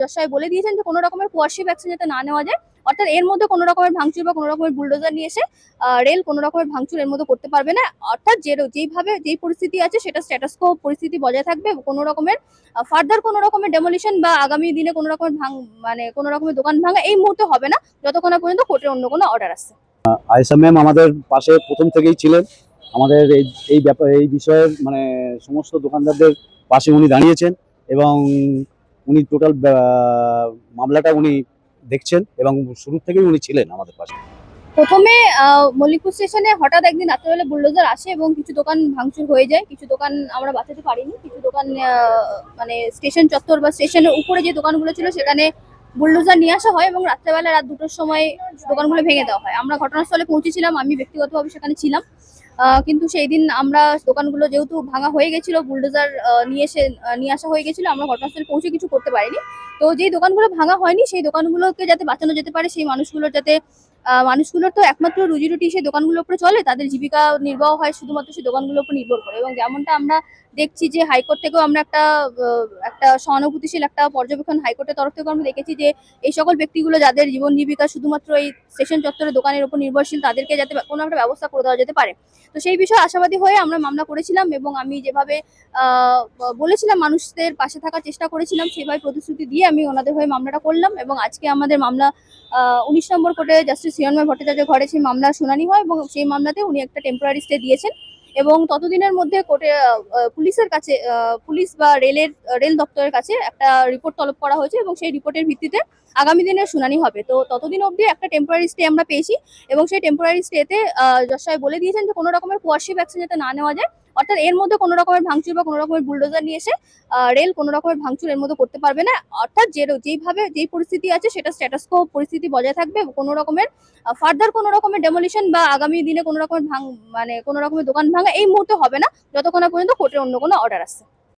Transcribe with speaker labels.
Speaker 1: জজ সাহেব বলে দিয়েছেন যে কোনো রকমের কোয়ার্সিভ অ্যাকশন যাতে না নেওয়া যায়, অর্থাৎ এর মধ্যে কোনো রকমের ভাঙচুর বা কোনো রকমের বুলডোজার নিয়ে এসে রেল কোনো রকমের ভাঙচুর এর মধ্যে করতে পারবে না। অর্থাৎ যেইভাবে যেই পরিস্থিতি আছে সেটা স্ট্যাটাস কো পরিস্থিতি বজায় থাকবে। কোনো রকমের ফার্দার কোনো রকমের ডেমোলিশন বা আগামী দিনে কোনো রকমের মানে কোনো রকমের দোকান ভাঙা এই মুহূর্তে হবে না, যতক্ষণ না পর্যন্ত কোর্টের অন্য কোনো অর্ডার আসছে।
Speaker 2: আয়েশা ম্যাম আমাদের পাশে প্রথম থেকেই ছিলেন। আমাদের এই ব্যাপার এই বিষয়ের মানে সমস্ত দোকানদারদের পাশে উনি দাঁড়িয়েছেন এবং উনি টোটাল মামলাটা উনি দেখছেন এবং শুরু থেকেই উনি ছিলেন আমাদের পাশে।
Speaker 1: প্রথমে মল্লিকপুর স্টেশনে হঠাৎ একদিন রাত্রেবেলা বুলডোজার আসে এবং কিছু দোকান ভাঙচুর হয়ে যায়। কিছু দোকান আমরা বাঁচাতে পারিনি, কিছু দোকান মানে স্টেশন চত্বর বা স্টেশনের উপরে যে দোকানগুলো ছিল সেখানে বুলডোজার নিয়ে আসা হয় এবং রাত্রেবেলা রাত 2টোর সময় দোকানগুলো ভেঙে দেওয়া হয়। আমরা ঘটনাস্থলে পৌঁছেছিলাম, আমি ব্যক্তিগতভাবে সেখানে ছিলাম। কিন্তু সেই দিন আমরা দোকানগুলো যেহেতু ভাঙা হয়ে গেছিল, বুলডোজার নিয়ে আসা হয়ে গেছিল, আমরা ঘটনাস্থলে পৌঁছে কিছু করতে পারিনি। তো যেই দোকানগুলো ভাঙা হয়নি সেই দোকানগুলোকে যাতে বাঁচানো যেতে পারে, সেই মানুষগুলোর তো একমাত্র রুজি রুটি সেই দোকানগুলোর উপরে চলে, তাদের জীবিকা নির্বাহ হয় শুধুমাত্র সেই দোকানগুলোর উপর নির্ভর করে। এবং যেমনটা আমরা দেখছি যে হাইকোর্ট থেকেও আমরা একটা সহানুভূতিশীল একটা পর্যবেক্ষণ হাইকোর্টের তরফ থেকেও আমরা দেখেছি যে এই সকল ব্যক্তিগুলো যাদের জীবন জীবিকা শুধুমাত্র এই স্টেশন চত্বরে দোকানের উপর নির্ভরশীল, তাদেরকে যাতে কোনো একটা ব্যবস্থা করে দেওয়া যেতে পারে। তো সেই বিষয়ে আশাবাদী হয়ে আমরা মামলা করেছিলাম এবং আমি যেভাবে বলেছিলাম মানুষদের পাশে থাকার চেষ্টা করেছিলাম, সেভাবে প্রতিশ্রুতি দিয়ে আমি ওনাদের হয়ে মামলাটা করলাম। এবং আজকে আমাদের মামলা 19 নম্বর কোর্টে জাস্টিস হিরণময় ভট্টাচার্য ঘরে সেই মামলার শুনানি হয় এবং সেই মামলাতে উনি একটা টেম্পোরারি স্টে দিয়েছেন এবং ততদিনের মধ্যে কোর্টে পুলিশের কাছে পুলিশ বা রেল দপ্তরের কাছে একটা রিপোর্ট তলব করা হয়েছে এবং সেই রিপোর্টের ভিত্তিতে আগামী দিনের শুনানি হবে। তো ততদিন অবধি একটা টেম্পোরারি স্টে আমরা পেয়েছি এবং সেই টেম্পোরারি স্টেতে জজ সাহেব বলে দিয়েছেন যে কোনো রকমের কোয়ার্সিভ অ্যাকশন যাতে না নেওয়া যায়, অর্থাৎ এর মধ্যে কোনো রকমের ভাঙচুর বা কোনো রকমের বুলডোজার নিয়ে এসে রেল কোনো রকমের ভাঙচুর এর মধ্যে করতে পারবে না। অর্থাৎ যেইভাবে যেই পরিস্থিতি আছে সেটা স্ট্যাটাস কো পরিস্থিতি বজায় থাকবে। কোনো রকমের ফার্দার কোনো রকমের ডেমোলিশন বা আগামী দিনে কোনো রকমের মানে কোনো রকমের দোকান ভাঙা এই মুহূর্তে হবে না, যতক্ষণ না পর্যন্ত কোর্টের অন্য কোনো অর্ডার আসছে।